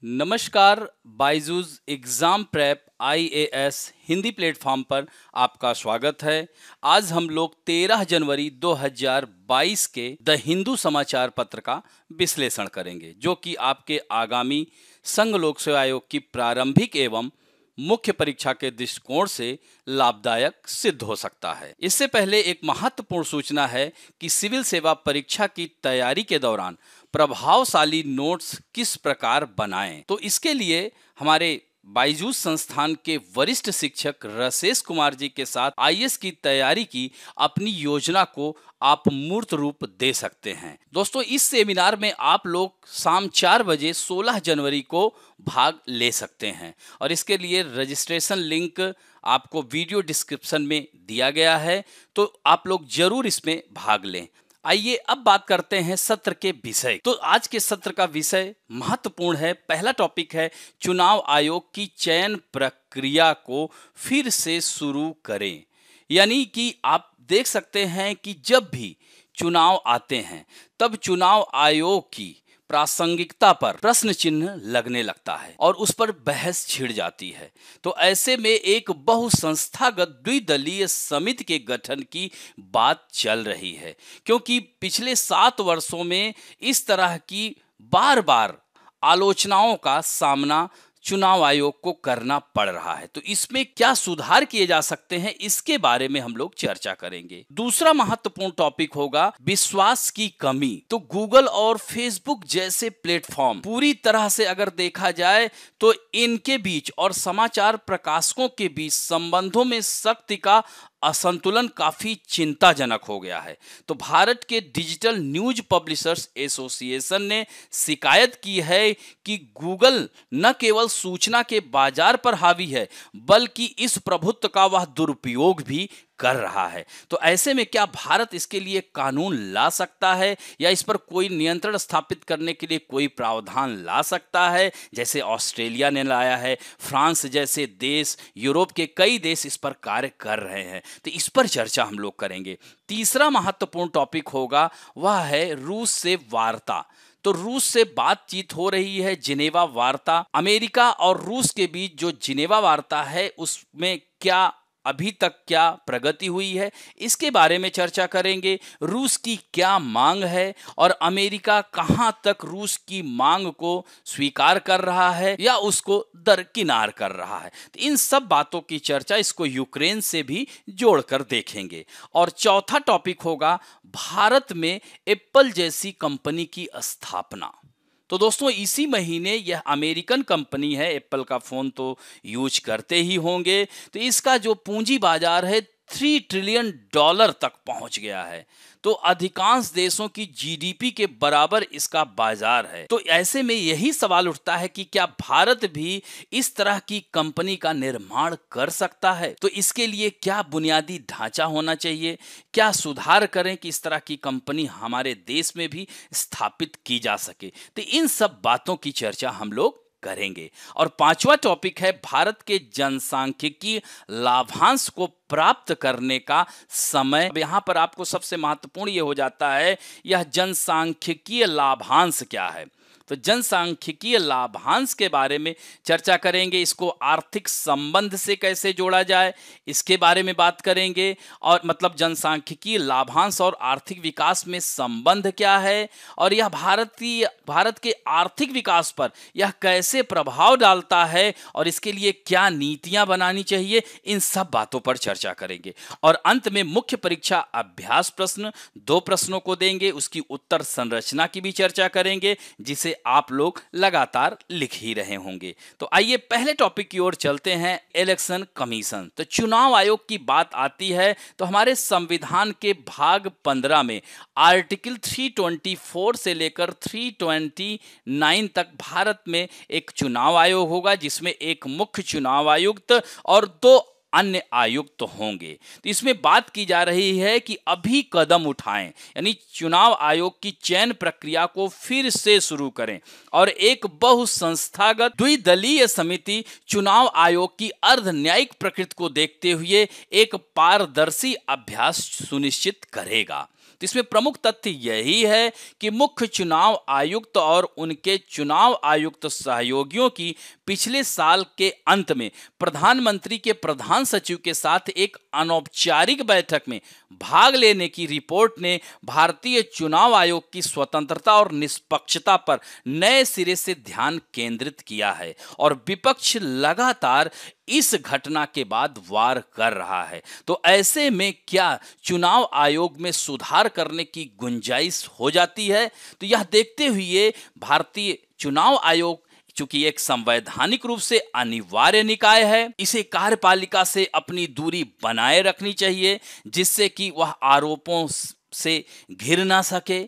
नमस्कार। Byju's exam prep IAS Hindi platform पर आपका स्वागत है। आज हम लोग 13 जनवरी 2022 के द हिंदू समाचार पत्र का विश्लेषण करेंगे, जो कि आपके आगामी संघ लोक सेवा आयोग की प्रारंभिक एवं मुख्य परीक्षा के दृष्टिकोण से लाभदायक सिद्ध हो सकता है। इससे पहले एक महत्वपूर्ण सूचना है कि सिविल सेवा परीक्षा की तैयारी के दौरान प्रभावशाली नोट्स किस प्रकार बनाएं। तो इसके लिए हमारे बायजूस संस्थान के वरिष्ठ शिक्षक राजेश कुमार जी के साथ आईएएस की तैयारी की अपनी योजना को आप मूर्त रूप दे सकते हैं। दोस्तों, इस सेमिनार में आप लोग शाम 4 बजे 16 जनवरी को भाग ले सकते हैं और इसके लिए रजिस्ट्रेशन लिंक आपको वीडियो डिस्क्रिप्शन में दिया गया है, तो आप लोग जरूर इसमें भाग लें। आइए अब बात करते हैं सत्र के विषय। तो आज के सत्र का विषय महत्वपूर्ण है। पहला टॉपिक है चुनाव आयोग की चयन प्रक्रिया को फिर से शुरू करें। यानी कि आप देख सकते हैं कि जब भी चुनाव आते हैं तब चुनाव आयोग की प्रासंगिकता पर प्रश्न चिन्ह लगने लगता है और उस पर बहस छिड़ जाती है। तो ऐसे में एक बहुसंस्थागत द्विदलीय समिति के गठन की बात चल रही है, क्योंकि पिछले 7 वर्षों में इस तरह की बार बार आलोचनाओं का सामना चुनाव आयोग को करना पड़ रहा है। तो इसमें क्या सुधार किए जा सकते हैं, इसके बारे में हम लोग चर्चा करेंगे। दूसरा महत्वपूर्ण टॉपिक होगा विश्वास की कमी। तो गूगल और फेसबुक जैसे प्लेटफॉर्म पूरी तरह से अगर देखा जाए तो इनके बीच और समाचार प्रकाशकों के बीच संबंधों में शक्ति का असंतुलन काफी चिंताजनक हो गया है। तो भारत के डिजिटल न्यूज पब्लिशर्स एसोसिएशन ने शिकायत की है कि गूगल न केवल सूचना के बाजार पर हावी है, बल्कि इस प्रभुत्व का वह दुरुपयोग भी कर रहा है। तो ऐसे में क्या भारत इसके लिए कानून ला सकता है या इस पर कोई नियंत्रण स्थापित करने के लिए कोई प्रावधान ला सकता है, जैसे ऑस्ट्रेलिया ने लाया है, फ्रांस जैसे देश, यूरोप के कई देश इस पर कार्य कर रहे हैं। तो इस पर चर्चा हम लोग करेंगे। तीसरा महत्वपूर्ण टॉपिक होगा वह है रूस से वार्ता। तो रूस से बातचीत हो रही है, जिनेवा वार्ता। अमेरिका और रूस के बीच जो जिनेवा वार्ता है उसमें क्या अभी तक क्या प्रगति हुई है, इसके बारे में चर्चा करेंगे। रूस की क्या मांग है और अमेरिका कहां तक रूस की मांग को स्वीकार कर रहा है या उसको दरकिनार कर रहा है। तो इन सब बातों की चर्चा इसको यूक्रेन से भी जोड़कर देखेंगे। और चौथा टॉपिक होगा भारत में एप्पल जैसी कंपनी की स्थापना। तो दोस्तों, इसी महीने यह अमेरिकन कंपनी है, एप्पल का फोन तो यूज करते ही होंगे। तो इसका जो पूंजी बाजार है $3 ट्रिलियन तक पहुंच गया है। तो अधिकांश देशों की जीडीपी के बराबर इसका बाजार है। तो ऐसे में यही सवाल उठता है कि क्या भारत भी इस तरह की कंपनी का निर्माण कर सकता है। तो इसके लिए क्या बुनियादी ढांचा होना चाहिए, क्या सुधार करें कि इस तरह की कंपनी हमारे देश में भी स्थापित की जा सके। तो इन सब बातों की चर्चा हम लोग करेंगे। और पांचवा टॉपिक है भारत के जनसांख्यिकीय लाभांश को प्राप्त करने का समय। अब यहां पर आपको सबसे महत्वपूर्ण यह हो जाता है, यह जनसांख्यिकीय लाभांश क्या है। तो जनसांख्यिकीय लाभांश के बारे में चर्चा करेंगे। इसको आर्थिक संबंध से कैसे जोड़ा जाए, इसके बारे में बात करेंगे। और मतलब जनसांख्यिकीय लाभांश और आर्थिक विकास में संबंध क्या है और यह भारत के आर्थिक विकास पर यह कैसे प्रभाव डालता है और इसके लिए क्या नीतियां बनानी चाहिए, इन सब बातों पर चर्चा करेंगे। और अंत में मुख्य परीक्षा अभ्यास प्रश्न 2 प्रश्नों को देंगे, उसकी उत्तर संरचना की भी चर्चा करेंगे, जिसे आप लोग लगातार लिख ही रहे होंगे। तो आइए पहले टॉपिक की ओर चलते हैं, इलेक्शन कमीशन। तो चुनाव आयोग की बात आती है तो हमारे संविधान के भाग 15 में आर्टिकल 324 से लेकर 329 तक भारत में एक चुनाव आयोग होगा, जिसमें एक मुख्य चुनाव आयुक्त और 2 अन्य आयुक्त होंगे। तो इसमें बात की जा रही है कि अभी कदम उठाएं, यानी चुनाव आयोग की चयन प्रक्रिया को फिर से शुरू करें और एक बहुसंस्थागत द्विदलीय समिति चुनाव आयोग की अर्ध न्यायिक प्रकृति को देखते हुए एक पारदर्शी अभ्यास सुनिश्चित करेगा। तो इसमें प्रमुख तथ्य यही है कि मुख्य चुनाव आयुक्त और उनके चुनाव आयुक्त सहयोगियों की पिछले साल के अंत में प्रधानमंत्री के प्रधान सचिव के साथ एक अनौपचारिक बैठक में भाग लेने की रिपोर्ट ने भारतीय चुनाव आयोग की स्वतंत्रता और निष्पक्षता पर नए सिरे से ध्यान केंद्रित किया है और विपक्ष लगातार इस घटना के बाद वार कर रहा है। तो ऐसे में क्या चुनाव आयोग में सुधार करने की गुंजाइश हो जाती है? तो यह देखते हुए भारतीय चुनाव आयोग चूंकि एक संवैधानिक रूप से अनिवार्य निकाय है, इसे कार्यपालिका से अपनी दूरी बनाए रखनी चाहिए जिससे कि वह आरोपों से घिर ना सके।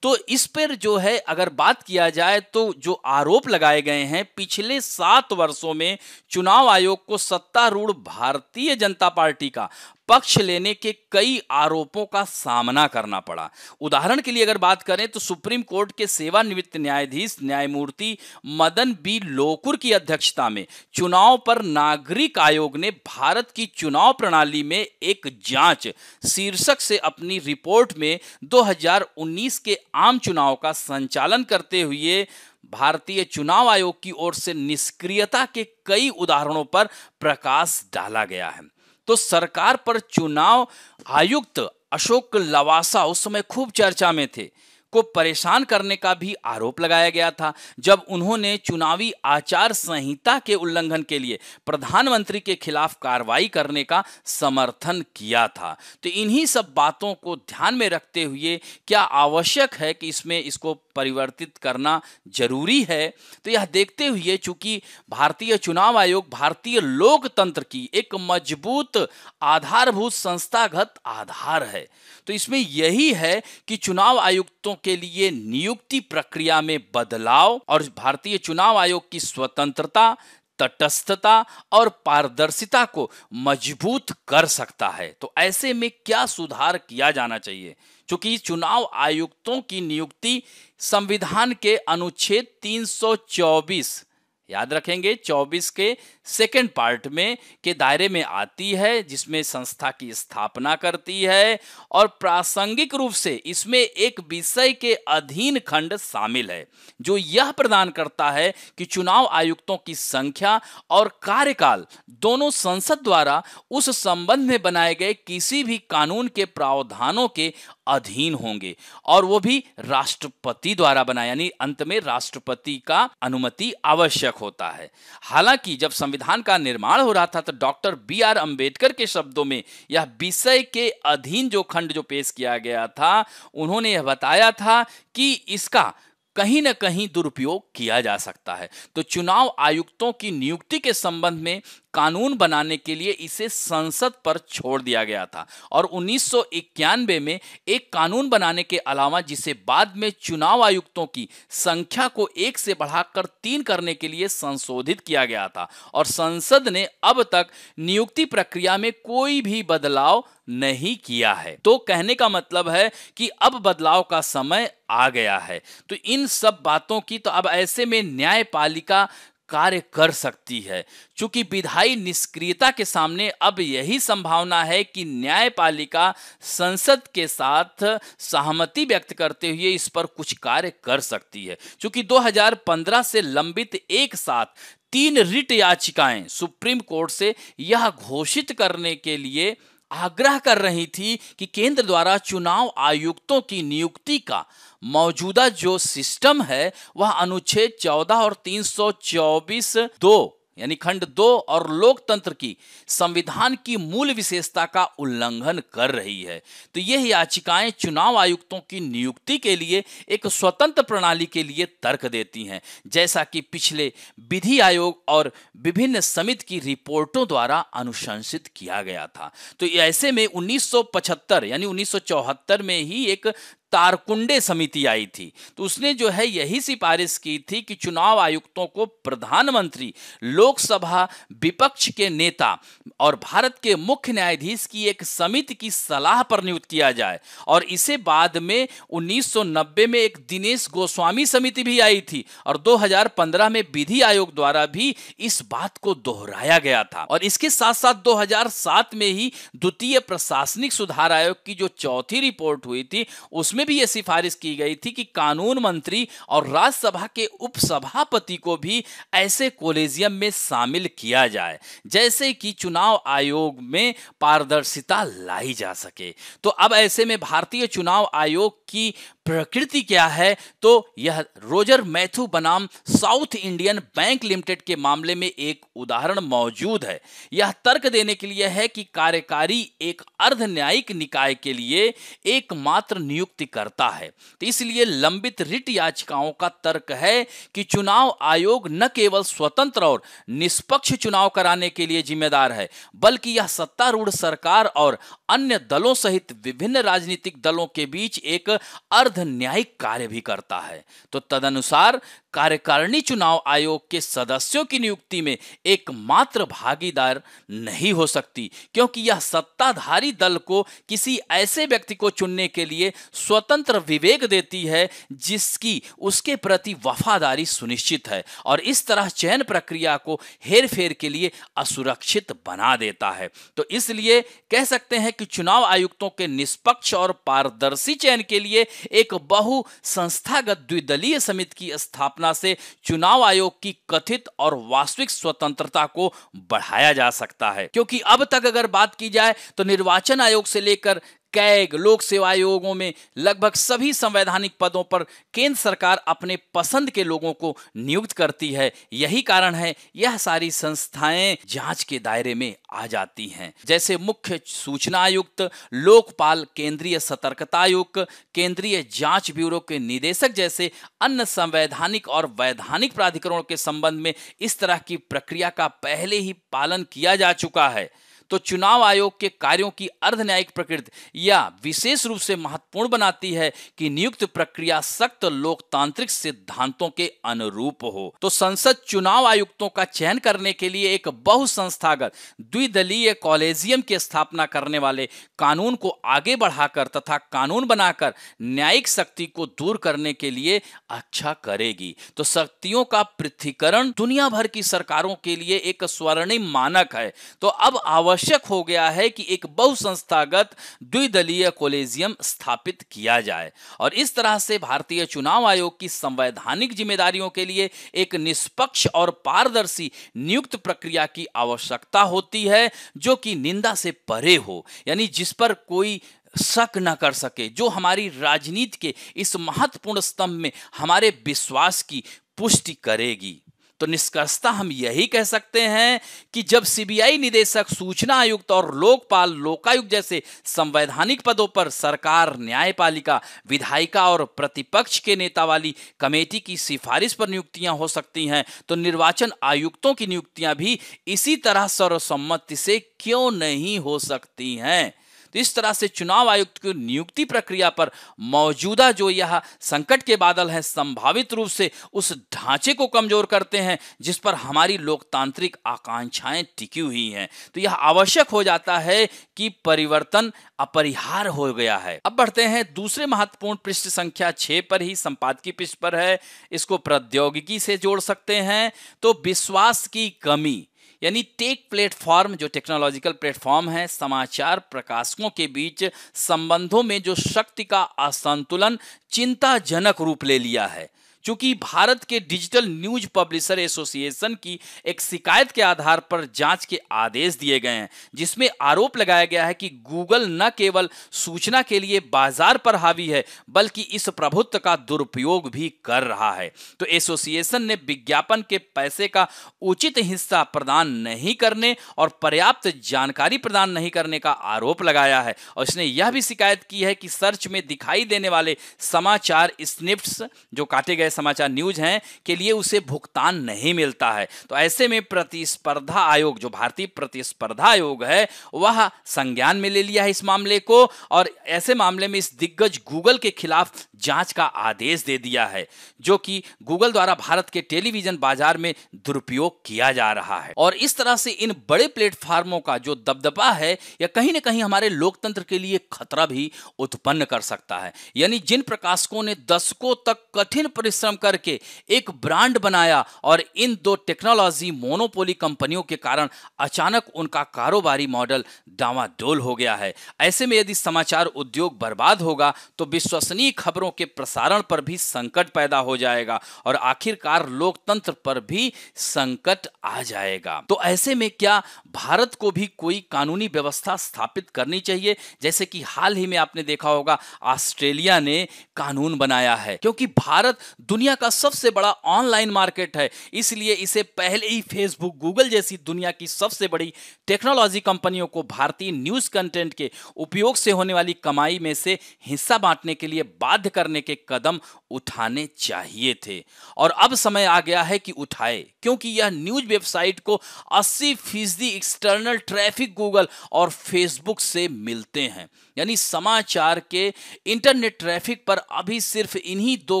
तो इस पर जो है अगर बात किया जाए तो जो आरोप लगाए गए हैं पिछले 7 वर्षों में चुनाव आयोग को सत्तारूढ़ भारतीय जनता पार्टी का पक्ष लेने के कई आरोपों का सामना करना पड़ा। उदाहरण के लिए अगर बात करें तो सुप्रीम कोर्ट के सेवानिवृत्त न्यायाधीश न्यायमूर्ति मदन बी लोकुर की अध्यक्षता में चुनाव पर नागरिक आयोग ने भारत की चुनाव प्रणाली में एक जांच शीर्षक से अपनी रिपोर्ट में 2019 के आम चुनाव का संचालन करते हुए भारतीय चुनाव आयोग की ओर से निष्क्रियता के कई उदाहरणों पर प्रकाश डाला गया है। तो सरकार पर चुनाव आयुक्त अशोक लवासा उस समय खूब चर्चा में थे को परेशान करने का भी आरोप लगाया गया था जब उन्होंने चुनावी आचार संहिता के उल्लंघन के लिए प्रधानमंत्री के खिलाफ कार्रवाई करने का समर्थन किया था। तो इन्हीं सब बातों को ध्यान में रखते हुए क्या आवश्यक है कि इसको परिवर्तित करना जरूरी है? तो यह देखते हुए चूंकि भारतीय चुनाव आयोग भारतीय लोकतंत्र की एक मजबूत आधारभूत संस्थागत आधार है, तो इसमें यही है कि चुनाव आयुक्तों के लिए नियुक्ति प्रक्रिया में बदलाव और भारतीय चुनाव आयोग की स्वतंत्रता, तटस्थता और पारदर्शिता को मजबूत कर सकता है। तो ऐसे में क्या सुधार किया जाना चाहिए? क्योंकि चुनाव आयुक्तों की नियुक्ति संविधान के अनुच्छेद 324 याद रखेंगे 24 के सेकंड पार्ट में के दायरे में आती है, जिसमें संस्था की स्थापना करती है और प्रासंगिक रूप से इसमें एक विषय के अधीन खंड शामिल है जो यह प्रदान करता है कि चुनाव आयुक्तों की संख्या और कार्यकाल दोनों संसद द्वारा उस संबंध में बनाए गए किसी भी कानून के प्रावधानों के अधीन होंगे और वो भी राष्ट्रपति द्वारा बनाए, यानी अंत में राष्ट्रपति का अनुमति आवश्यक होता है। हालांकि जब संविधान का निर्माण हो रहा था तो डॉक्टर बी.आर. अंबेडकर के शब्दों में यह विषय के अधीन जो खंड जो पेश किया गया था, उन्होंने यह बताया था कि इसका कहीं न कहीं दुरुपयोग किया जा सकता है। तो चुनाव आयुक्तों की नियुक्ति के संबंध में कानून बनाने के लिए इसे संसद पर छोड़ दिया गया था और 1991 में एक कानून बनाने के अलावा जिसे बाद में चुनाव आयुक्तों की संख्या को 1 से बढ़ाकर 3 करने के लिए संशोधित किया गया था और संसद ने अब तक नियुक्ति प्रक्रिया में कोई भी बदलाव नहीं किया है। तो कहने का मतलब है कि अब बदलाव का समय आ गया है। तो इन सब बातों की तो अब ऐसे में न्यायपालिका कार्य कर सकती है। चूंकि विधायी निष्क्रियता के सामने अब यही संभावना है कि न्यायपालिका संसद के साथ सहमति व्यक्त करते हुए इस पर कुछ कार्य कर सकती है। चूंकि 2015 से लंबित एक साथ 3 रिट याचिकाएं सुप्रीम कोर्ट से यह घोषित करने के लिए आग्रह कर रही थी कि केंद्र द्वारा चुनाव आयुक्तों की नियुक्ति का मौजूदा जो सिस्टम है वह अनुच्छेद 14 और 324(2) यानी खंड 2 और लोकतंत्र की संविधान की मूल विशेषता का उल्लंघन कर रही है। तो यह याचिकाएं चुनाव आयुक्तों की नियुक्ति के लिए एक स्वतंत्र प्रणाली के लिए तर्क देती हैं, जैसा कि पिछले विधि आयोग और विभिन्न समिति की रिपोर्टों द्वारा अनुशंसित किया गया था। तो ऐसे में 1975 यानी 1974 में ही एक तारकुंडे समिति आई थी। तो उसने जो है यही सिफारिश की थी कि चुनाव आयुक्तों को प्रधानमंत्री, लोकसभा विपक्ष के नेता और भारत के मुख्य न्यायाधीश की एक समिति की सलाह पर नियुक्त किया जाए। और इसे बाद में 1990 में एक दिनेश गोस्वामी समिति भी आई थी और 2015 में विधि आयोग द्वारा भी इस बात को दोहराया गया था। और इसके साथ साथ 2007 में ही द्वितीय प्रशासनिक सुधार आयोग की जो चौथी रिपोर्ट हुई थी उसमें भी यह सिफारिश की गई थी कि कानून मंत्री और राज्यसभा के उपसभापति को भी ऐसे कॉलेजियम में शामिल किया जाए जैसे कि चुनाव आयोग में पारदर्शिता लाई जा सके। तो अब ऐसे में भारतीय चुनाव आयोग की प्रकृति क्या है? तो यह रोजर मैथ्यू बनाम साउथ इंडियन बैंक लिमिटेड के मामले में एक उदाहरण मौजूद है। यह तर्क देने के लिए है कि कार्यकारी एक अर्ध न्यायिक निकाय के लिए एकमात्र नियुक्ति करता है। तो इसलिए लंबित रिट याचिकाओं का तर्क है कि चुनाव आयोग न केवल स्वतंत्र और निष्पक्ष चुनाव कराने के लिए जिम्मेदार है, बल्कि यह सत्तारूढ़ सरकार और अन्य दलों सहित विभिन्न राजनीतिक दलों के बीच एक अर्ध न्यायिक कार्य भी करता है। तो तदनुसार कार्यकारिणी चुनाव आयोग के सदस्यों की नियुक्ति में एकमात्र भागीदार नहीं हो सकती, क्योंकि यह सत्ताधारी दल को किसी ऐसे व्यक्ति को चुनने के लिए स्वतंत्र विवेक देती है जिसकी उसके प्रति वफादारी सुनिश्चित है, और इस तरह चयन प्रक्रिया को हेरफेर के लिए असुरक्षित बना देता है। तो इसलिए कह सकते हैं कि चुनाव आयुक्तों के निष्पक्ष और पारदर्शी चयन के लिए एक बहु संस्थागत द्विदलीय समिति की स्थापना से चुनाव आयोग की कथित और वास्तविक स्वतंत्रता को बढ़ाया जा सकता है। क्योंकि अब तक अगर बात की जाए तो निर्वाचन आयोग से लेकर कैग, लोक सेवा आयोगों में लगभग सभी संवैधानिक पदों पर केंद्र सरकार अपने पसंद के लोगों को नियुक्त करती है। यही कारण है यह सारी संस्थाएं जांच के दायरे में आ जाती हैं, जैसे मुख्य सूचना आयुक्त, लोकपाल, केंद्रीय सतर्कता आयुक्त, केंद्रीय जांच ब्यूरो के निदेशक जैसे अन्य संवैधानिक और वैधानिक प्राधिकरणों के संबंध में इस तरह की प्रक्रिया का पहले ही पालन किया जा चुका है। तो चुनाव आयोग के कार्यों की अर्ध न्यायिक प्रकृति या विशेष रूप से महत्वपूर्ण बनाती है कि नियुक्त प्रक्रिया सख्त लोकतांत्रिक सिद्धांतों के अनुरूप हो। तो संसद चुनाव आयुक्तों का चयन करने के लिए एक बहुसंस्थागत द्विदलीय कॉलेजियम की स्थापना करने वाले कानून को आगे बढ़ाकर तथा कानून बनाकर न्यायिक शक्ति को दूर करने के लिए अच्छा करेगी। तो शक्तियों का पृथकीकरण दुनिया भर की सरकारों के लिए एक स्वर्णिम मानक है। तो अब आवश्यक हो गया है कि एक बहुसंस्थागत द्विदलीय कॉलेजियम स्थापित किया जाए, और इस तरह से भारतीय चुनाव आयोग की संवैधानिक जिम्मेदारियों के लिए एक निष्पक्ष और पारदर्शी नियुक्त प्रक्रिया की आवश्यकता होती है, जो कि निंदा से परे हो, यानी जिस पर कोई शक न कर सके, जो हमारी राजनीति के इस महत्वपूर्ण स्तंभ में हमारे विश्वास की पुष्टि करेगी। तो निष्कर्षतः हम यही कह सकते हैं कि जब सीबीआई निदेशक, सूचना आयुक्त और लोकपाल, लोकायुक्त जैसे संवैधानिक पदों पर सरकार, न्यायपालिका, विधायिका और प्रतिपक्ष के नेता वाली कमेटी की सिफारिश पर नियुक्तियां हो सकती हैं, तो निर्वाचन आयुक्तों की नियुक्तियां भी इसी तरह सर्वसम्मति से क्यों नहीं हो सकती हैं। तो इस तरह से चुनाव आयुक्त की नियुक्ति प्रक्रिया पर मौजूदा जो यह संकट के बादल हैं संभावित रूप से उस ढांचे को कमजोर करते हैं जिस पर हमारी लोकतांत्रिक आकांक्षाएं टिकी हुई हैं। तो यह आवश्यक हो जाता है कि परिवर्तन अपरिहार्य हो गया है। अब बढ़ते हैं दूसरे महत्वपूर्ण पृष्ठ संख्या 6 पर, ही संपादकीय पृष्ठ पर है। इसको प्रौद्योगिकी से जोड़ सकते हैं। तो विश्वास की कमी यानी टेक प्लेटफॉर्म, जो टेक्नोलॉजिकल प्लेटफॉर्म है, समाचार प्रकाशकों के बीच संबंधों में जो शक्ति का असंतुलन चिंताजनक रूप ले लिया है। चूंकि भारत के डिजिटल न्यूज पब्लिशर एसोसिएशन की एक शिकायत के आधार पर जांच के आदेश दिए गए हैं, जिसमें आरोप लगाया गया है कि गूगल न केवल सूचना के लिए बाजार पर हावी है, बल्कि इस प्रभुत्व का दुरुपयोग भी कर रहा है। तो एसोसिएशन ने विज्ञापन के पैसे का उचित हिस्सा प्रदान नहीं करने और पर्याप्त जानकारी प्रदान नहीं करने का आरोप लगाया है, और इसने यह भी शिकायत की है कि सर्च में दिखाई देने वाले समाचार स्निप्स, जो काटे गए समाचार न्यूज हैं के लिए उसे भुगतान नहीं मिलता है। तो ऐसे में प्रतिस्पर्धा आयोग, जो भारतीय प्रतिस्पर्धा आयोग है, वह संज्ञान में ले लिया है इस मामले को और ऐसे मामले में इस दिग्गज गूगल के खिलाफ जांच का आदेश दे दिया है, जो कि गूगल द्वारा भारत के टेलीविजन बाजार में दुरुपयोग किया जा रहा है। और इस तरह से इन बड़े प्लेटफार्मों का जो दबदबा है या कहीं ना कहीं हमारे लोकतंत्र के लिए खतरा भी उत्पन्न कर सकता है। यानी जिन प्रकाशकों ने दशकों तक कठिन परिश्रम करके एक ब्रांड बनाया और इन दो टेक्नोलॉजी मोनोपोली कंपनियों के कारण अचानक उनका कारोबारी मॉडल डामाडोल हो गया है। ऐसे में यदि समाचार उद्योग बर्बाद होगा तो विश्वसनीय खबरों के प्रसारण पर भी संकट पैदा हो जाएगा और आखिरकार लोकतंत्र पर भी संकट आ जाएगा। तो ऐसे में क्या भारत को भी कोई कानूनी व्यवस्था स्थापित करनी चाहिए, जैसे कि हाल ही में आपने देखा होगा ऑस्ट्रेलिया ने कानून बनाया है, क्योंकि भारत दुनिया का सबसे बड़ा ऑनलाइन मार्केट है, इसलिए इसे पहले ही फेसबुक, गूगल जैसी दुनिया की सबसे बड़ी टेक्नोलॉजी कंपनियों को भारतीय न्यूज कंटेंट के उपयोग से होने वाली कमाई में से हिस्सा बांटने के लिए बाध्य करने के कदम उठाने चाहिए थे। और अब समय आ गया है कि उठाए, क्योंकि यह न्यूज वेबसाइट को 80% एक्सटर्नल ट्रैफिक गूगल और फेसबुक से मिलते हैं। यानी समाचार के इंटरनेट ट्रैफिक पर अभी सिर्फ इन्हीं दो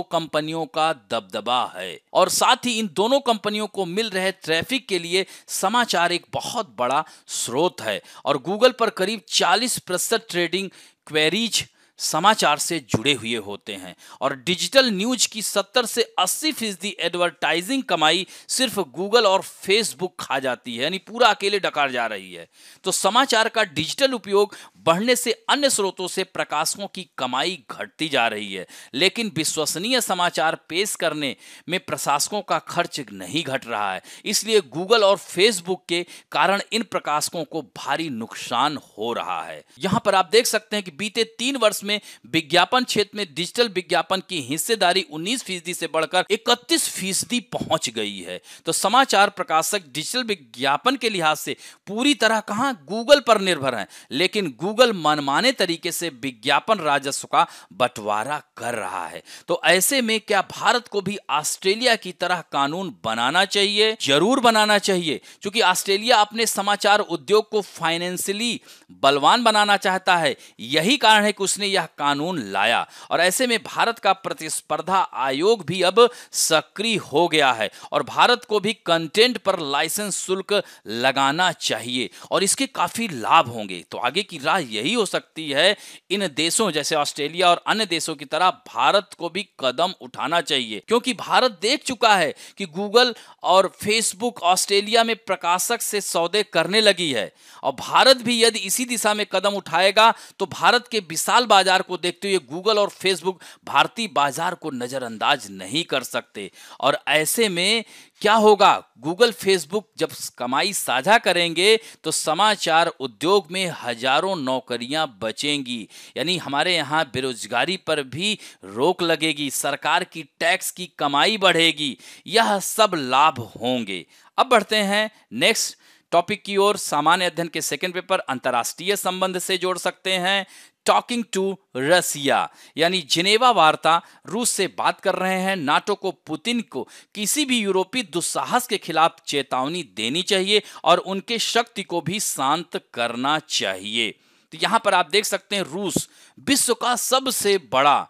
कंपनियों का दबदबा है और साथ ही इन दोनों कंपनियों को मिल रहे ट्रैफिक के लिए समाचार एक बहुत बड़ा स्रोत है और गूगल पर करीब 40% ट्रेडिंग क्वेरीज समाचार से जुड़े हुए होते हैं और डिजिटल न्यूज की 70 से 80% एडवर्टाइजिंग कमाई सिर्फ गूगल और फेसबुक खा जाती है, यानी पूरा अकेले डकार जा रही है। तो समाचार का डिजिटल उपयोग बढ़ने से अन्य स्रोतों से प्रकाशकों की कमाई घटती जा रही है, लेकिन विश्वसनीय समाचार पेश करने में प्रशासकों का खर्च नहीं घट रहा है। इसलिए गूगल और फेसबुक के कारण इन प्रकाशकों को भारी नुकसान हो रहा है। यहां पर आप देख सकते हैं कि बीते 3 वर्ष में विज्ञापन क्षेत्र में डिजिटल विज्ञापन की हिस्सेदारी 19% से बढ़कर 31% पहुंच गई है। तो समाचार प्रकाशक डिजिटल विज्ञापन के लिहाज से पूरी तरह कहां गूगल पर निर्भर हैं, लेकिन गूगल मनमाने तरीके से विज्ञापन राजस्व का बंटवारा कर रहा है। तो ऐसे में क्या भारत को भी ऑस्ट्रेलिया की तरह कानून बनाना चाहिए? जरूर बनाना चाहिए, क्योंकि ऑस्ट्रेलिया अपने समाचार उद्योग को फाइनेंशियली बलवान बनाना चाहता है। यही कारण है कि उसने यह कानून लाया और ऐसे में भारत का प्रतिस्पर्धा आयोग भी अब सक्रिय हो गया है और भारत को भी कंटेंट पर लाइसेंस शुल्क लगाना चाहिए और इसके काफी लाभ होंगे। तो आगे की राह यही हो सकती है, इन देशों जैसे ऑस्ट्रेलिया और अन्य देशों की तरह भारत को भी कदम उठाना चाहिए, क्योंकि भारत देख चुका है कि गूगल और फेसबुक ऑस्ट्रेलिया में प्रकाशक से सौदे करने लगी है और भारत भी यदि इसी दिशा में कदम उठाएगा तो भारत के विशाल बाजार को देखते हुए गूगल और फेसबुक भारतीय बाजार को नजरअंदाज नहीं कर सकते। और ऐसे में क्या होगा, गूगल फेसबुक जब कमाई साझा करेंगे तो समाचार उद्योग में हजारों नौकरियां बचेंगी, यानी हमारे यहाँ बेरोजगारी पर भी रोक लगेगी, सरकार की टैक्स की कमाई बढ़ेगी, यह सब लाभ होंगे। अब बढ़ते हैं नेक्स्ट टॉपिक की ओर। सामान्य अध्ययन के सेकंड पेपर अंतर्राष्ट्रीय संबंध से जोड़ सकते हैं। टॉकिंग टू रसिया यानी जिनेवा वार्ता, रूस से बात कर रहे हैं। नाटो को पुतिन को किसी भी यूरोपीय दुस्साहस के खिलाफ चेतावनी देनी चाहिए और उनके शक्ति को भी शांत करना चाहिए। तो यहां पर आप देख सकते हैं रूस विश्व का सबसे बड़ा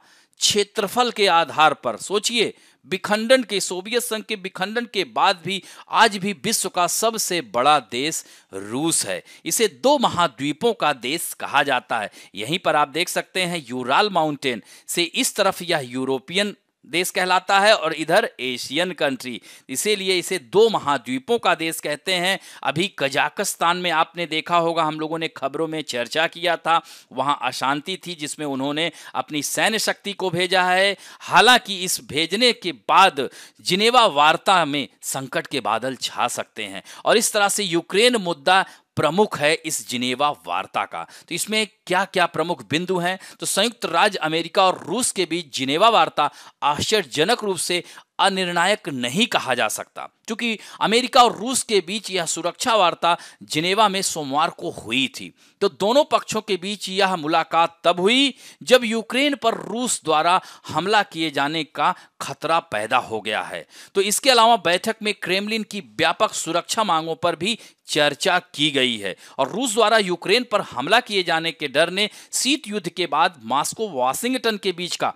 क्षेत्रफल के आधार पर, सोचिए विखंडन के, सोवियत संघ के विखंडन के बाद भी आज भी विश्व का सबसे बड़ा देश रूस है। इसे 2 महाद्वीपों का देश कहा जाता है। यहीं पर आप देख सकते हैं यूराल माउंटेन से इस तरफ यह यूरोपियन देश कहलाता है और इधर एशियन कंट्री, इसीलिए इसे 2 महाद्वीपों का देश कहते हैं। अभी कजाकिस्तान में आपने देखा होगा, हम लोगों ने खबरों में चर्चा किया था, वहां अशांति थी जिसमें उन्होंने अपनी सैन्य शक्ति को भेजा है। हालांकि इस भेजने के बाद जिनेवा वार्ता में संकट के बादल छा सकते हैं और इस तरह से यूक्रेन मुद्दा प्रमुख है इस जिनेवा वार्ता का। तो इसमें क्या क्या प्रमुख बिंदु हैं? तो संयुक्त राज्य अमेरिका और रूस के बीच जिनेवा वार्ता आश्चर्यजनक रूप से अनिर्णायक नहीं कहा जा सकता, क्योंकि अमेरिका और रूस के बीच यह सुरक्षा वार्ता जिनेवा में सोमवार को हुई थी। तो दोनों पक्षों के बीच यह मुलाकात तब हुई जब यूक्रेन पर रूस द्वारा हमला किए जाने का खतरा पैदा हो गया है। तो इसके अलावा बैठक में क्रेमलिन की व्यापक सुरक्षा मांगों पर भी चर्चा की गई है और रूस द्वारा यूक्रेन पर हमला किए जाने के डर ने शीत युद्ध के बाद मॉस्को वाशिंगटन के बीच का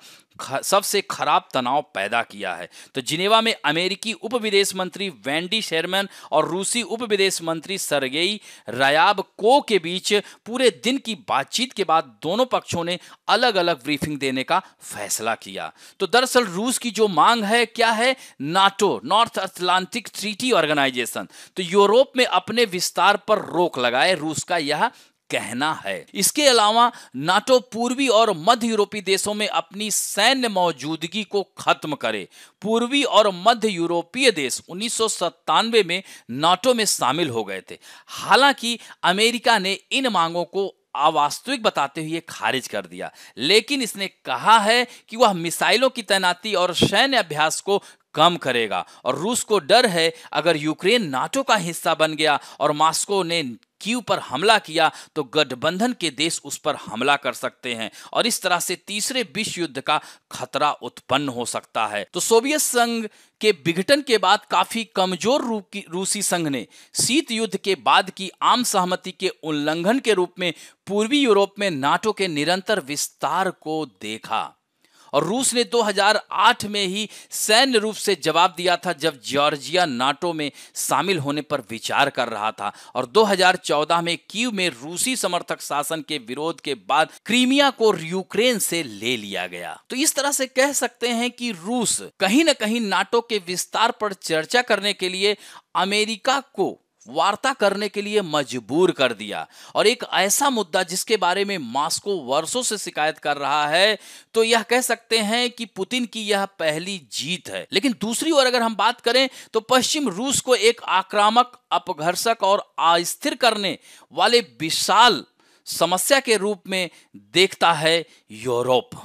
सबसे खराब तनाव पैदा किया है। तो जिनेवा में अमेरिकी उप विदेश मंत्री वेंडी शेरमैन और रूसी उप विदेश मंत्री सरगेई रायाबको के बीच पूरे दिन की बातचीत के बाद दोनों पक्षों ने अलग अलग ब्रीफिंग देने का फैसला किया। तो दरअसल रूस की जो मांग है क्या है, NATO North Atlantic Treaty Organization, तो यूरोप में अपने विस्तार पर रोक लगाए, रूस का यह कहना है। इसके अलावा नाटो पूर्वी और मध्य यूरोपीय देशों में अपनी सैन्य मौजूदगी को खत्म करे। पूर्वी और मध्य यूरोपीय देश 1997 में नाटो में शामिल हो गए थे। हालांकि अमेरिका ने इन मांगों को अवास्तविक बताते हुए खारिज कर दिया, लेकिन इसने कहा है कि वह मिसाइलों की तैनाती और सैन्य अभ्यास को कम करेगा और रूस को डर है अगर यूक्रेन नाटो का हिस्सा बन गया और मॉस्को ने कीव पर हमला किया तो गठबंधन के देश उस पर हमला कर सकते हैं और इस तरह से तीसरे विश्व युद्ध का खतरा उत्पन्न हो सकता है। तो सोवियत संघ के विघटन के बाद काफी कमजोर रूसी संघ ने शीत युद्ध के बाद की आम सहमति के उल्लंघन के रूप में पूर्वी यूरोप में नाटो के निरंतर विस्तार को देखा और रूस ने 2008 में ही सैन्य रूप से जवाब दिया था जब जॉर्जिया नाटो में शामिल होने पर विचार कर रहा था और 2014 में कीव में रूसी समर्थक शासन के विरोध के बाद क्रीमिया को यूक्रेन से ले लिया गया। तो इस तरह से कह सकते हैं कि रूस कहीं न कहीं नाटो के विस्तार पर चर्चा करने के लिए अमेरिका को वार्ता करने के लिए मजबूर कर दिया और एक ऐसा मुद्दा जिसके बारे में मॉस्को वर्षों से शिकायत कर रहा है, तो यह कह सकते हैं कि पुतिन की यह पहली जीत है। लेकिन दूसरी ओर अगर हम बात करें तो पश्चिम रूस को एक आक्रामक, अपघर्षक और अस्थिर करने वाले विशाल समस्या के रूप में देखता है यूरोप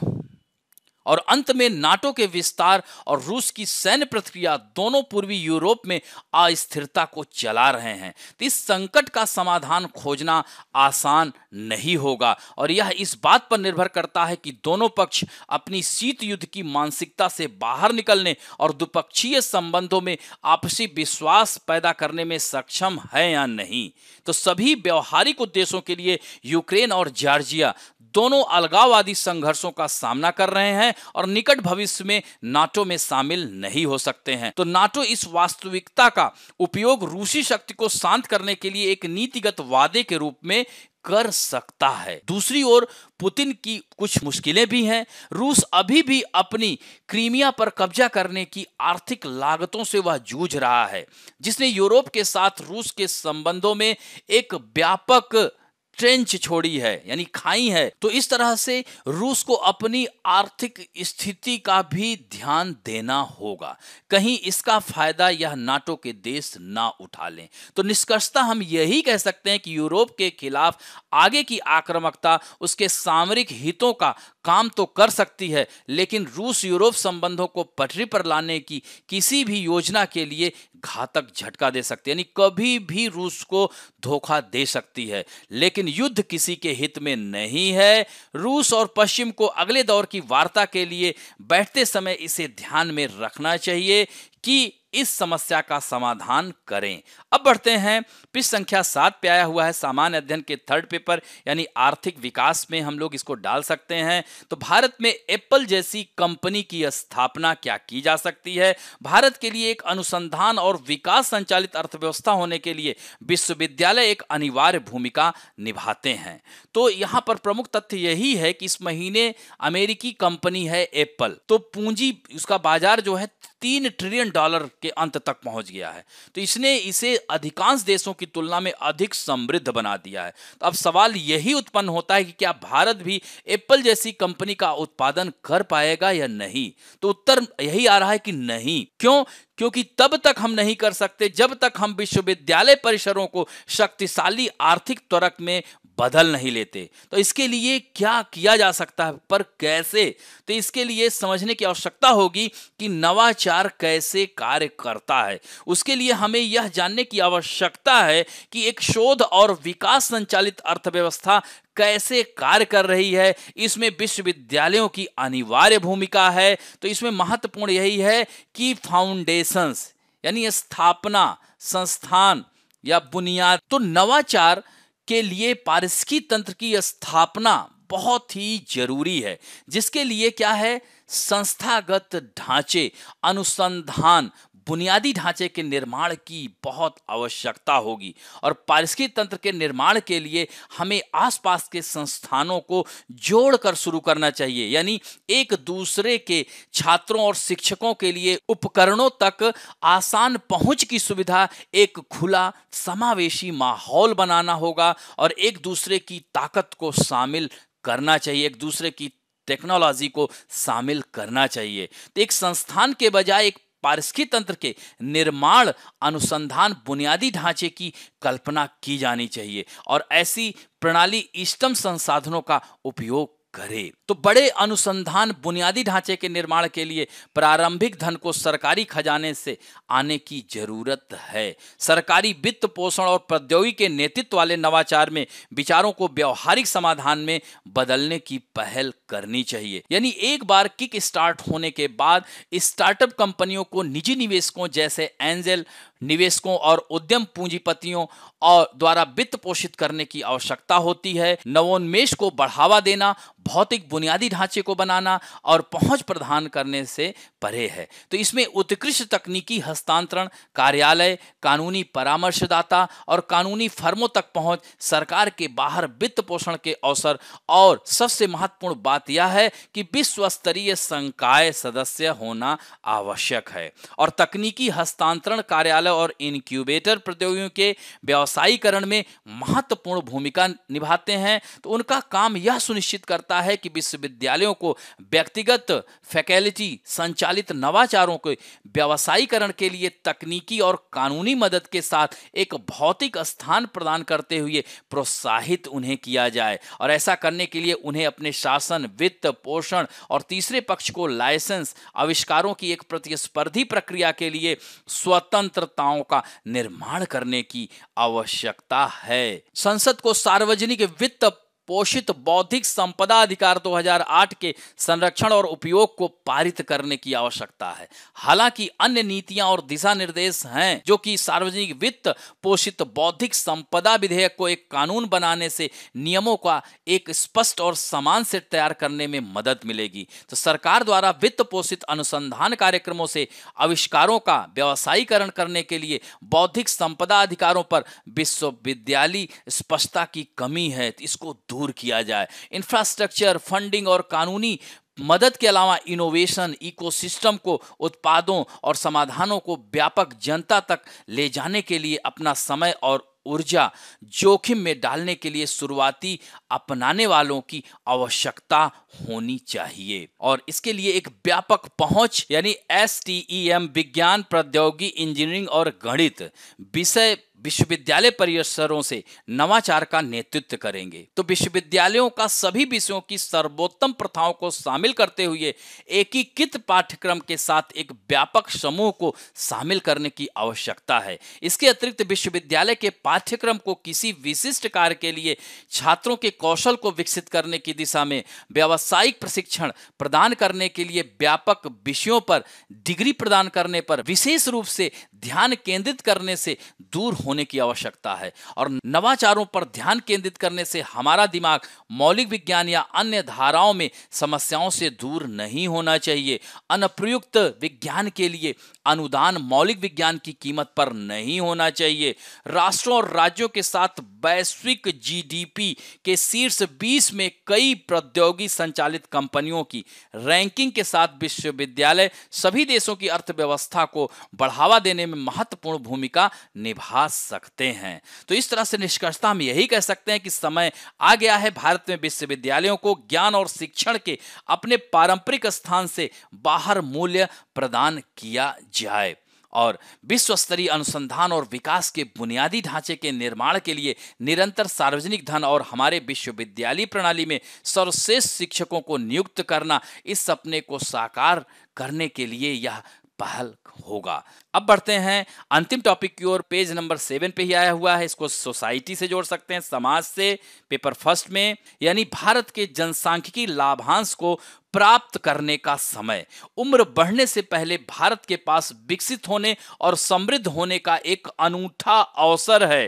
और अंत में नाटो के विस्तार और रूस की सैन्य प्रतिक्रिया दोनों पूर्वी यूरोप में अस्थिरता को चला रहे हैं। तो इस संकट का समाधान खोजना आसान नहीं होगा और यह इस बात पर निर्भर करता है कि दोनों पक्ष अपनी शीत युद्ध की मानसिकता से बाहर निकलने और द्विपक्षीय संबंधों में आपसी विश्वास पैदा करने में सक्षम है या नहीं। तो सभी व्यवहारिक उद्देश्यों के लिए यूक्रेन और जॉर्जिया दोनों अलगाववादी संघर्षों का सामना कर रहे हैं और निकट भविष्य में नाटो में शामिल नहीं हो सकते हैं। तो नाटो इस वास्तविकता का उपयोग रूसी शक्ति को शांत करने के लिए एक नीतिगत वादे के रूप में कर सकता है। दूसरी ओर पुतिन की कुछ मुश्किलें भी हैं। रूस अभी भी अपनी क्रीमिया पर कब्जा करने की आर्थिक लागतों से वह जूझ रहा है, जिसने यूरोप के साथ रूस के संबंधों में एक व्यापक ट्रेंच छोड़ी है, यानी खाई है। तो इस तरह से रूस को अपनी आर्थिक स्थिति का भी ध्यान देना होगा, कहीं इसका फायदा यह नाटो के देश ना उठा लें। तो निष्कर्षतः हम यही कह सकते हैं कि यूरोप के खिलाफ आगे की आक्रामकता उसके सामरिक हितों का काम तो कर सकती है, लेकिन रूस यूरोप संबंधों को पटरी पर लाने की किसी भी योजना के लिए घातक झटका दे सकती है, यानी कभी भी रूस को धोखा दे सकती है। लेकिन युद्ध किसी के हित में नहीं है। रूस और पश्चिम को अगले दौर की वार्ता के लिए बैठते समय इसे ध्यान में रखना चाहिए कि इस समस्या का समाधान करें। अब बढ़ते हैं पृष्ठ संख्या 7 पे आया हुआ है सामान्य अध्ययन के थर्ड पेपर, यानी आर्थिक विकास में हम लोग इसको डाल सकते हैं। तो भारत में एप्पल जैसी कंपनी की स्थापना क्या की जा सकती है? भारत के लिए एक अनुसंधान और विकास संचालित अर्थव्यवस्था होने के लिए विश्वविद्यालय एक अनिवार्य भूमिका निभाते हैं। तो यहाँ पर प्रमुख तथ्य यही है कि इस महीने अमेरिकी कंपनी है एप्पल, तो पूंजी उसका बाजार जो है $3 ट्रिलियन के अंत तक पहुंच गया है। तो इसने इसे अधिकांश देशों की तुलना में अधिक समृद्ध बना दिया है। तो अब सवाल यही उत्पन्न होता है कि क्या भारत भी एप्पल जैसी कंपनी का उत्पादन कर पाएगा या नहीं? तो उत्तर यही आ रहा है कि नहीं। क्यों? क्योंकि तब तक हम नहीं कर सकते जब तक हम विश्वविद्यालय परिसरों को शक्तिशाली आर्थिक त्वरक में बदल नहीं लेते। तो इसके लिए क्या किया जा सकता है, पर कैसे? तो इसके लिए समझने की आवश्यकता होगी कि नवाचार कैसे कार्य करता है। उसके लिए हमें यह जानने की आवश्यकता है कि एक शोध और विकास संचालित अर्थव्यवस्था कैसे कार्य कर रही है। इसमें विश्वविद्यालयों की अनिवार्य भूमिका है। तो इसमें महत्वपूर्ण यही है कि फाउंडेशंस यानी स्थापना, संस्थान या बुनियाद। तो नवाचार के लिए पारिस्थितिकी तंत्र की स्थापना बहुत ही जरूरी है, जिसके लिए क्या है, संस्थागत ढांचे, अनुसंधान, बुनियादी ढांचे के निर्माण की बहुत आवश्यकता होगी। और पारिस्थितिकी तंत्र के निर्माण के लिए हमें आसपास के संस्थानों को जोड़कर शुरू करना चाहिए, यानी एक दूसरे के छात्रों और शिक्षकों के लिए उपकरणों तक आसान पहुंच की सुविधा, एक खुला समावेशी माहौल बनाना होगा और एक दूसरे की ताकत को शामिल करना चाहिए, एक दूसरे की टेक्नोलॉजी को शामिल करना चाहिए। तो एक संस्थान के बजाय एक पारिस्थितिकी तंत्र के निर्माण, अनुसंधान, बुनियादी ढांचे की कल्पना की जानी चाहिए और ऐसी प्रणाली इष्टतम संसाधनों का उपयोग करे। तो बड़े अनुसंधान, बुनियादी ढांचे के निर्माण के लिए प्रारंभिक धन को सरकारी खजाने से आने की जरूरत है। सरकारी वित्त पोषण और प्रौद्योगिकी के नेतृत्व वाले नवाचार में विचारों को व्यवहारिक समाधान में बदलने की पहल करनी चाहिए। यानी एक बार किक स्टार्ट होने के बाद स्टार्टअप कंपनियों को निजी निवेशकों जैसे एंजल निवेशकों और उद्यम पूंजीपतियों और द्वारा वित्त पोषित करने की आवश्यकता होती है। नवोन्मेष को बढ़ावा देना, भौतिक बुनियादी ढांचे को बनाना और पहुंच प्रदान करने से परे है। तो इसमें उत्कृष्ट तकनीकी हस्तांतरण, कार्यालय, कानूनी परामर्शदाता और कानूनी फर्मों तक पहुंच, सरकार के बाहर वित्त पोषण के अवसर और सबसे महत्वपूर्ण बात यह है कि विश्व स्तरीय संकाय सदस्य होना आवश्यक है। और तकनीकी हस्तांतरण, कार्यालय और इनक्यूबेटर प्रौद्योगिकियों के व्यवसायीकरण में महत्वपूर्ण भूमिका निभाते हैं। तो उनका काम यह सुनिश्चित करता है कि विश्वविद्यालयों को व्यक्तिगत फैकल्टी संचालित नवाचारों के व्यवसायीकरण के लिए तकनीकी और कानूनी मदद के साथ एक भौतिक स्थान प्रदान करते हुए प्रोत्साहित उन्हें किया जाए। और ऐसा करने के लिए उन्हें अपने शासन, वित्त पोषण और तीसरे पक्ष को लाइसेंस, आविष्कारों की एक प्रतिस्पर्धी प्रक्रिया के लिए स्वतंत्रताओं का निर्माण करने की आवश्यकता है। संसद को सार्वजनिक वित्त पोषित बौद्धिक संपदा अधिकार 2008 के संरक्षण और उपयोग को पारित करने की आवश्यकता है। हालांकि अन्य नीतियां और दिशा निर्देश हैं जो कि सार्वजनिक वित्त पोषित बौद्धिक संपदा विधेयक को एक कानून बनाने से नियमों का एक स्पष्ट और समान सेट तैयार करने में मदद मिलेगी। तो सरकार द्वारा वित्त पोषित अनुसंधान कार्यक्रमों से आविष्कारों का व्यवसायीकरण करने के लिए बौद्धिक संपदा अधिकारों पर विश्वविद्यालय स्पष्टता की कमी है, इसको दूर किया जाए। इंफ्रास्ट्रक्चर, फंडिंग और कानूनी मदद के अलावा इनोवेशन इकोसिस्टम को, उत्पादों और समाधानों को व्यापक जनता तक ले जाने के लिए अपना समय और ऊर्जा जोखिम में डालने के लिए शुरुआती अपनाने वालों की आवश्यकता होनी चाहिए। और इसके लिए एक व्यापक पहुंच यानी STEM, विज्ञान, प्रौद्योगिकी, इंजीनियरिंग और गणित विषय विश्वविद्यालय परिसरों से नवाचार का नेतृत्व करेंगे। तो विश्वविद्यालयों का सभी विषयों की सर्वोत्तम प्रथाओं को शामिल करते हुए एकीकृत पाठ्यक्रम के साथ एक व्यापक समूह को शामिल करने की आवश्यकता है। इसके अतिरिक्त विश्वविद्यालय के पाठ्यक्रम को किसी विशिष्ट कार्य के लिए छात्रों के कौशल को विकसित करने की दिशा में व्यावसायिक प्रशिक्षण प्रदान करने के लिए व्यापक विषयों पर डिग्री प्रदान करने पर विशेष रूप से ध्यान केंद्रित करने से दूर होने की आवश्यकता है। और नवाचारों पर ध्यान केंद्रित करने से हमारा दिमाग मौलिक विज्ञान या अन्य धाराओं में समस्याओं से दूर नहीं होना चाहिए। अनुप्रयुक्त विज्ञान के लिए अनुदान मौलिक विज्ञान की कीमत पर नहीं होना चाहिए। राष्ट्रों और राज्यों के साथ वैश्विक GDP के शीर्ष 20 में कई प्रौद्योगिकी संचालित कंपनियों की रैंकिंग के साथ विश्वविद्यालय सभी देशों की अर्थव्यवस्था को बढ़ावा देने में महत्वपूर्ण भूमिका निभा सकते हैं। तो इस तरह से निष्कर्षता हम यही कह सकते हैं कि समय आ गया है भारत में विश्वविद्यालयों को ज्ञान और शिक्षण के अपने पारंपरिक स्थान से बाहर मूल्य प्रदान किया जाए। और विश्व स्तरीय अनुसंधान और विकास के बुनियादी ढांचे के निर्माण के लिए निरंतर सार्वजनिक धन और हमारे विश्वविद्यालय प्रणाली में सर्वश्रेष्ठ शिक्षकों को नियुक्त करना इस सपने को साकार करने के लिए यह पहल होगा। अब बढ़ते हैं अंतिम टॉपिक की ओर। पेज नंबर 7 पे ही आया हुआ है, इसको सोसाइटी से जोड़ सकते हैं, समाज से। पेपर फर्स्ट में, यानी भारत के जनसांख्यिकी लाभांश को प्राप्त करने का समय। उम्र बढ़ने से पहले भारत के पास विकसित होने और समृद्ध होने का एक अनूठा अवसर है।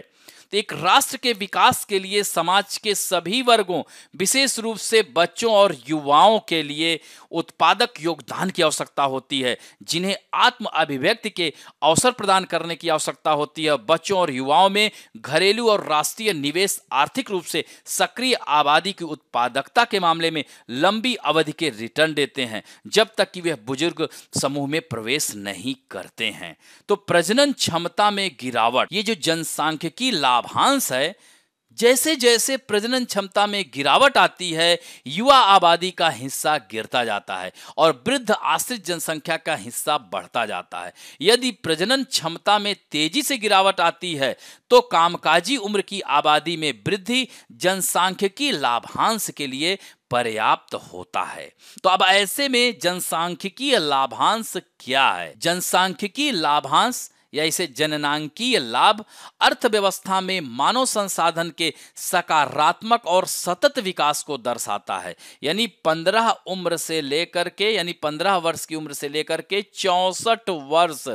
तो एक राष्ट्र के विकास के लिए समाज के सभी वर्गों, विशेष रूप से बच्चों और युवाओं के लिए उत्पादक योगदान की आवश्यकता होती है, जिन्हें आत्म अभिव्यक्ति के अवसर प्रदान करने की आवश्यकता होती है। बच्चों और युवाओं में घरेलू और राष्ट्रीय निवेश आर्थिक रूप से सक्रिय आबादी की उत्पादकता के मामले में लंबी अवधि के रिटर्न देते हैं, जब तक कि वे बुजुर्ग समूह में प्रवेश नहीं करते हैं। तो प्रजनन क्षमता में गिरावट, ये जो जनसांख्यिकी लाभांश है, जैसे जैसे प्रजनन क्षमता में गिरावट आती है, युवा आबादी का हिस्सा गिरता जाता है और वृद्ध आश्रित जनसंख्या का हिस्सा बढ़ता जाता है। यदि प्रजनन क्षमता में तेजी से गिरावट आती है तो कामकाजी उम्र की आबादी में वृद्धि जनसांख्यिकी लाभांश के लिए पर्याप्त होता है। तो अब ऐसे में जनसांख्यिकीय लाभांश क्या है? जनसांख्यिकीय लाभांश या इसे जननांकीय लाभ अर्थव्यवस्था में मानव संसाधन के सकारात्मक और सतत विकास को दर्शाता है। यानी 15 वर्ष की उम्र से लेकर के 64 वर्ष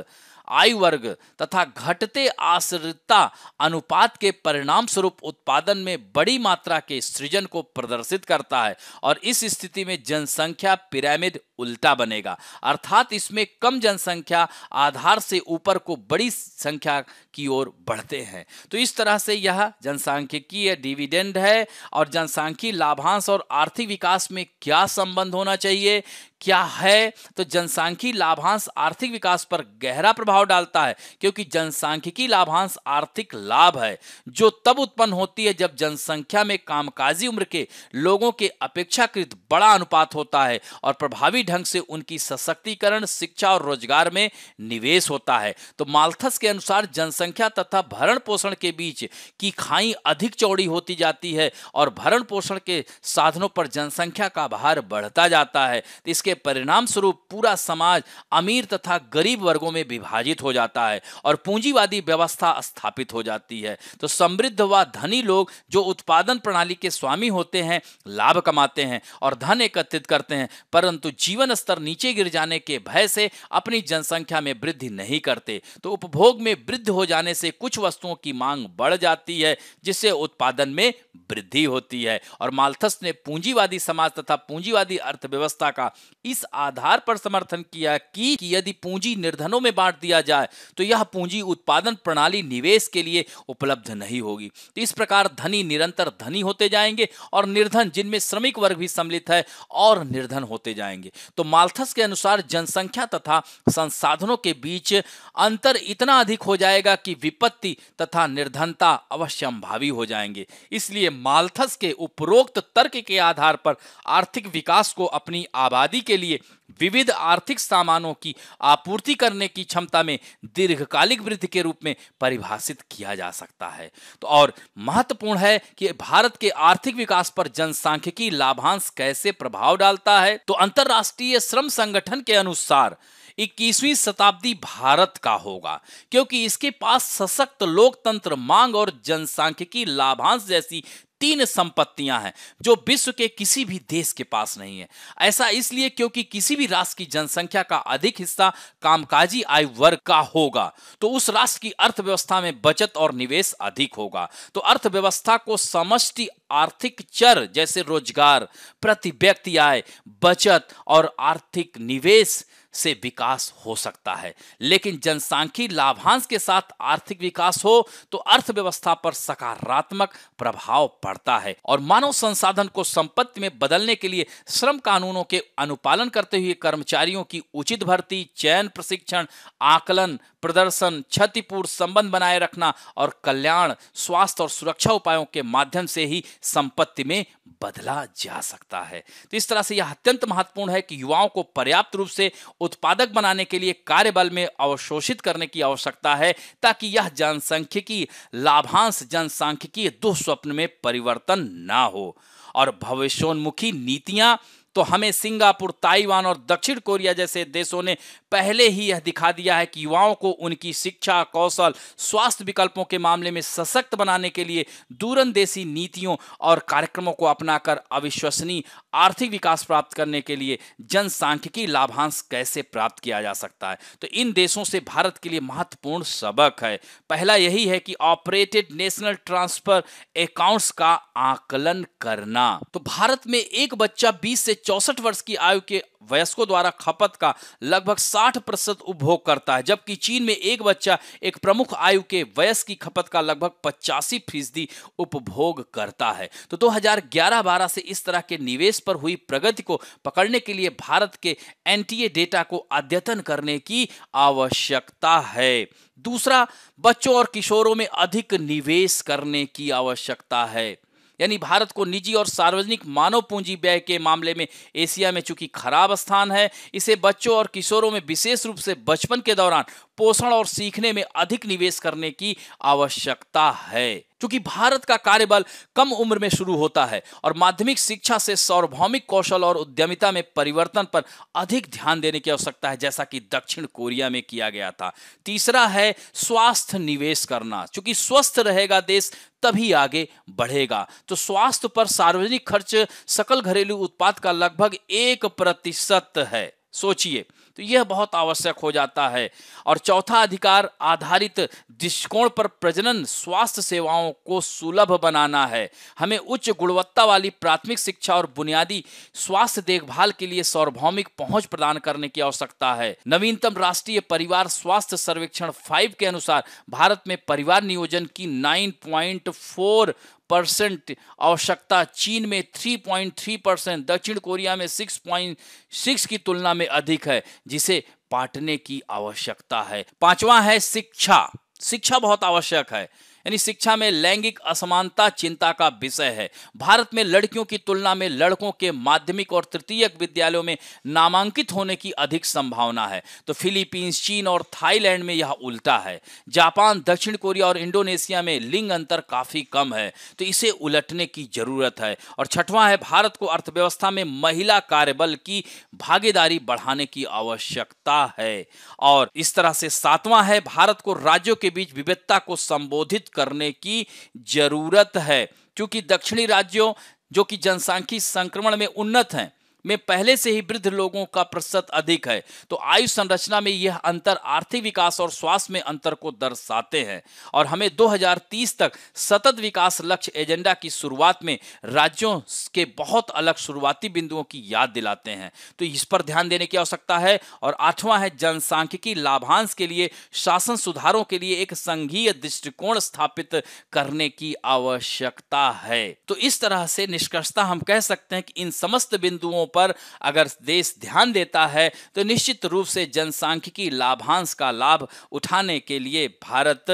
आयु वर्ग तथा घटते आश्रितता अनुपात के परिणाम स्वरूप उत्पादन में बड़ी मात्रा के सृजन को प्रदर्शित करता है। और इस स्थिति में जनसंख्या पिरामिड उल्टा बनेगा, अर्थात इसमें कम जनसंख्या आधार से ऊपर को बड़ी संख्या की ओर बढ़ते हैं। तो इस तरह से यह जनसांख्यिकीय डिविडेंड है। और जनसांख्यिकीय लाभांश और आर्थिक विकास में क्या संबंध होना चाहिए, क्या है? तो जनसांख्यिकीय लाभांश आर्थिक विकास पर गहरा प्रभाव डालता है, क्योंकि जनसांख्यिकीय लाभांश आर्थिक लाभ है जो तब उत्पन्न होती है जब जनसंख्या में कामकाजी उम्र के लोगों के अपेक्षाकृत बड़ा अनुपात होता है और प्रभावी ढंग से उनकी सशक्तिकरण, शिक्षा और रोजगार में निवेश होता है। तो माल्थस के अनुसार जनसंख्या तथा भरण पोषण के बीच की खाई अधिक चौड़ी होती जाती है और भरण पोषण के साधनों पर जनसंख्या का भार बढ़ता जाता है। इसके परिणाम स्वरूप पूरा समाज अमीर तथा गरीब वर्गों में विभाजित हो जाता है और पूंजीवादी व्यवस्था स्थापित हो जाती है। तो समृद्ध व धनी लोग जो उत्पादन प्रणाली के स्वामी होते हैं लाभ कमाते हैं और धन एकत्रित करते हैं, परंतु जीवन स्तर नीचे गिर जाने के भय से अपनी जनसंख्या में वृद्धि नहीं करते। तो उपभोग में वृद्धि हो जाने से कुछ वस्तुओं की मांग बढ़ जाती है, जिससे उत्पादन में वृद्धि होती है। और माल्थस ने पूंजीवादी समाज तथा पूंजीवादी अर्थव्यवस्था का इस आधार पर समर्थन किया कि यदि पूंजी निर्धनों में बांट दिया जाए तो यह पूंजी उत्पादन प्रणाली निवेश के लिए उपलब्ध नहीं होगी। तो इस प्रकार धनी निरंतर धनी होते जाएंगे और निर्धन, जिनमें श्रमिक वर्ग भी सम्मिलित है, और निर्धन होते जाएंगे। तो माल्थस के अनुसार जनसंख्या तथा संसाधनों के बीच अंतर इतना अधिक हो जाएगा कि विपत्ति तथा निर्धनता अवश्यंभावी हो जाएंगे। इसलिए माल्थस के उपरोक्त तर्क के आधार पर आर्थिक विकास को अपनी आबादी के लिए विविध आर्थिक सामानों की आपूर्ति करने की क्षमता में दीर्घकालिक वृद्धि के रूप में परिभाषित किया जा सकता है। तो और महत्वपूर्ण है कि भारत के आर्थिक विकास पर जनसांख्यिकी लाभांश कैसे प्रभाव डालता है। तो अंतरराष्ट्रीय श्रम संगठन के अनुसार 21वीं शताब्दी भारत का होगा, क्योंकि इसके पास सशक्त लोकतंत्र, मांग और जनसांख्यिकी लाभांश जैसी 3 संपत्तियां हैं जो विश्व के किसी भी देश के पास नहीं है। ऐसा इसलिए क्योंकि किसी भी राष्ट्र की जनसंख्या का अधिक हिस्सा कामकाजी आयु वर्ग का होगा, तो उस राष्ट्र की अर्थव्यवस्था में बचत और निवेश अधिक होगा। तो अर्थव्यवस्था को समष्टि आर्थिक चर जैसे रोजगार, प्रति व्यक्ति आय, बचत और आर्थिक निवेश से विकास हो सकता है। लेकिन जनसांख्यिकी लाभांश के साथ आर्थिक विकास हो तो अर्थव्यवस्था पर सकारात्मक प्रभाव बढ़ता है और मानव संसाधन को संपत्ति में बदलने के लिए श्रम कानूनों के अनुपालन करते हुए कर्मचारियों की उचित भर्ती, चयन, प्रशिक्षण, आकलन, प्रदर्शन, क्षतिपूर्ति, संबंध बनाए रखना और कल्याण, स्वास्थ्य और सुरक्षा उपायों के माध्यम से ही संपत्ति में बदला जा सकता है। तो इस तरह से यह अत्यंत महत्वपूर्ण है कि युवाओं को पर्याप्त रूप से उत्पादक बनाने के लिए कार्यबल में अवशोषित करने की आवश्यकता है, ताकि यह जनसांख्यिकी लाभांश जनसांख्यिकीय दुःस्वप्न में परिवर्तन ना हो। और भविष्योन्मुखी नीतियां तो हमें सिंगापुर, ताइवान और दक्षिण कोरिया जैसे देशों ने पहले ही यह दिखा दिया है कि युवाओं को उनकी शिक्षा, कौशल, स्वास्थ्य विकल्पों के मामले में सशक्त बनाने के लिए दूरंदेशी नीतियों और कार्यक्रमों को अपनाकर अविश्वसनीय आर्थिक विकास प्राप्त करने के लिए जनसांख्यिकी लाभांश कैसे प्राप्त किया जा सकता है। तो इन देशों से भारत के लिए महत्वपूर्ण सबक है। पहला यही है कि ऑपरेटेड नेशनल ट्रांसफर अकाउंट्स का आकलन करना। तो भारत में एक बच्चा 20 से 64 वर्ष की आयु के वयस्कों द्वारा खपत का लगभग 60% उपभोग करता है, जबकि चीन में एक बच्चा एक प्रमुख आयु के वयस्क की खपत का लगभग 85% उपभोग करता है। तो 2011-12 से इस तरह के निवेश पर हुई प्रगति को पकड़ने के लिए भारत के एनटीए डेटा को अद्यतन करने की आवश्यकता है। दूसरा, बच्चों और किशोरों में अधिक निवेश करने की आवश्यकता है। यानी भारत को निजी और सार्वजनिक मानव पूंजी व्यय के मामले में एशिया में चूंकि खराब स्थान है, इसे बच्चों और किशोरों में विशेष रूप से बचपन के दौरान पोषण और सीखने में अधिक निवेश करने की आवश्यकता है। क्योंकि भारत का कार्यबल कम उम्र में शुरू होता है और माध्यमिक शिक्षा से सार्वभौमिक कौशल और उद्यमिता में परिवर्तन पर अधिक ध्यान देने की आवश्यकता है, जैसा कि दक्षिण कोरिया में किया गया था। तीसरा है स्वास्थ्य निवेश करना। क्योंकि स्वस्थ रहेगा देश तभी आगे बढ़ेगा। तो स्वास्थ्य पर सार्वजनिक खर्च सकल घरेलू उत्पाद का लगभग 1% है। सोचिए, तो यह बहुत आवश्यक हो जाता है। और चौथा, अधिकार आधारित दृष्टिकोण पर प्रजनन स्वास्थ्य सेवाओं को सुलभ बनाना है। हमें उच्च गुणवत्ता वाली प्राथमिक शिक्षा और बुनियादी स्वास्थ्य देखभाल के लिए सार्वभौमिक पहुंच प्रदान करने की आवश्यकता है। नवीनतम राष्ट्रीय परिवार स्वास्थ्य सर्वेक्षण 5 के अनुसार भारत में परिवार नियोजन की 9.4% आवश्यकता, चीन में 3.3%, दक्षिण कोरिया में 6.6 की तुलना में अधिक है, जिसे पाटने की आवश्यकता है। पांचवा है शिक्षा। शिक्षा बहुत आवश्यक है। यानी शिक्षा में लैंगिक असमानता चिंता का विषय है। भारत में लड़कियों की तुलना में लड़कों के माध्यमिक और तृतीयक विद्यालयों में नामांकित होने की अधिक संभावना है। तो फिलीपींस, चीन और थाईलैंड में यह उल्टा है। जापान, दक्षिण कोरिया और इंडोनेशिया में लिंग अंतर काफी कम है। तो इसे उलटने की जरूरत है। और छठवां है, भारत को अर्थव्यवस्था में महिला कार्यबल की भागीदारी बढ़ाने की आवश्यकता है। और इस तरह से सातवां है, भारत को राज्यों के बीच विविधता को संबोधित करने की जरूरत है। क्योंकि दक्षिणी राज्यों जो कि जनसांख्यिक संक्रमण में उन्नत हैं, में पहले से ही वृद्ध लोगों का प्रतिशत अधिक है। तो आयु संरचना में यह अंतर आर्थिक विकास और स्वास्थ्य में अंतर को दर्शाते हैं। और हमें 2030 तक सतत विकास लक्ष्य एजेंडा की शुरुआत में राज्यों के बहुत अलग शुरुआती बिंदुओं की याद दिलाते हैं। तो इस पर ध्यान देने की आवश्यकता है। और आठवां है, जनसांख्यिकी लाभांश के लिए शासन सुधारों के लिए एक संघीय दृष्टिकोण स्थापित करने की आवश्यकता है। तो इस तरह से निष्कर्षतः हम कह सकते हैं कि इन समस्त बिंदुओं पर अगर देश ध्यान देता है तो निश्चित रूप से जनसांख्यिकी लाभांश का लाभ उठाने के लिए भारत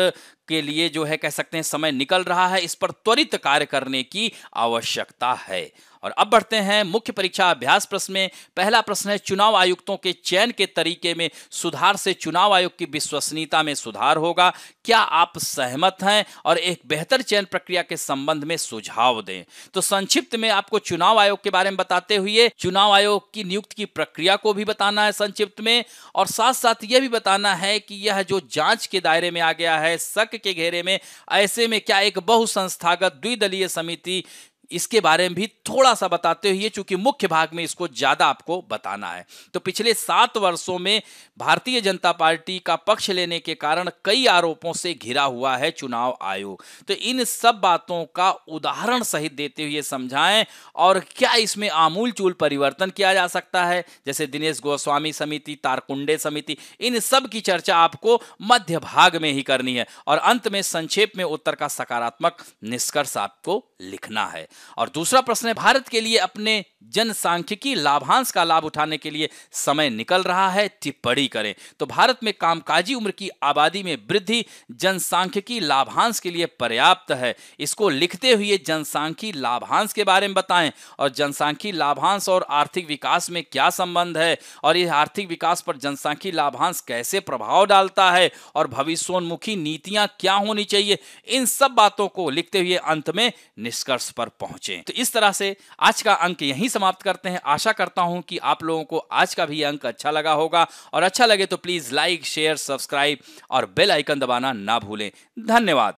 के लिए जो है कह सकते हैं समय निकल रहा है। इस पर त्वरित कार्य करने की आवश्यकता है। और अब बढ़ते हैं मुख्य परीक्षा अभ्यास प्रश्न में। पहला प्रश्न है, चुनाव आयुक्तों के चयन के तरीके में सुधार से चुनाव आयोग की विश्वसनीयता में सुधार होगा। क्या आप सहमत हैं? और एक बेहतर चयन प्रक्रिया के संबंध में सुझाव दें। तो संक्षिप्त में आपको चुनाव आयोग के बारे में बताते हुए चुनाव आयोग की नियुक्ति की प्रक्रिया को भी बताना है संक्षिप्त में, और साथ साथ यह भी बताना है कि यह जो जांच के दायरे में आ गया है, शक के घेरे में, ऐसे में क्या एक बहुसंस्थागत द्विदलीय समिति इसके बारे में भी थोड़ा सा बताते हुए, चूंकि मुख्य भाग में इसको ज्यादा आपको बताना है। तो पिछले 7 वर्षों में भारतीय जनता पार्टी का पक्ष लेने के कारण कई आरोपों से घिरा हुआ है चुनाव आयोग। तो इन सब बातों का उदाहरण सहित देते हुए समझाएं और क्या इसमें आमूलचूल परिवर्तन किया जा सकता है, जैसे दिनेश गोस्वामी समिति, तारकुंडे समिति, इन सब की चर्चा आपको मध्य भाग में ही करनी है और अंत में संक्षेप में उत्तर का सकारात्मक निष्कर्ष आपको लिखना है। और दूसरा प्रश्न है, भारत के लिए अपने जनसांख्यिकी लाभांश का लाभ उठाने के लिए समय निकल रहा है, टिप्पणी करें। तो भारत में कामकाजी उम्र की आबादी में वृद्धि जनसांख्यिकी लाभांश के लिए पर्याप्त है। इसको लिखते हुए जनसांख्यिकी लाभांश के बारे में बताएं और जनसांख्यिकी लाभांश और आर्थिक विकास में क्या संबंध है और यह आर्थिक विकास पर जनसांख्यिकी लाभांश कैसे प्रभाव डालता है और भविष्योन्मुखी नीतियां क्या होनी चाहिए, इन सब बातों को लिखते हुए अंत में निष्कर्ष पर पहुंचे। तो इस तरह से आज का अंक यहीं समाप्त करते हैं। आशा करता हूं कि आप लोगों को आज का भी अंक अच्छा लगा होगा और अच्छा लगे तो प्लीज लाइक, शेयर, सब्सक्राइब और बेल आइकन दबाना ना भूलें। धन्यवाद।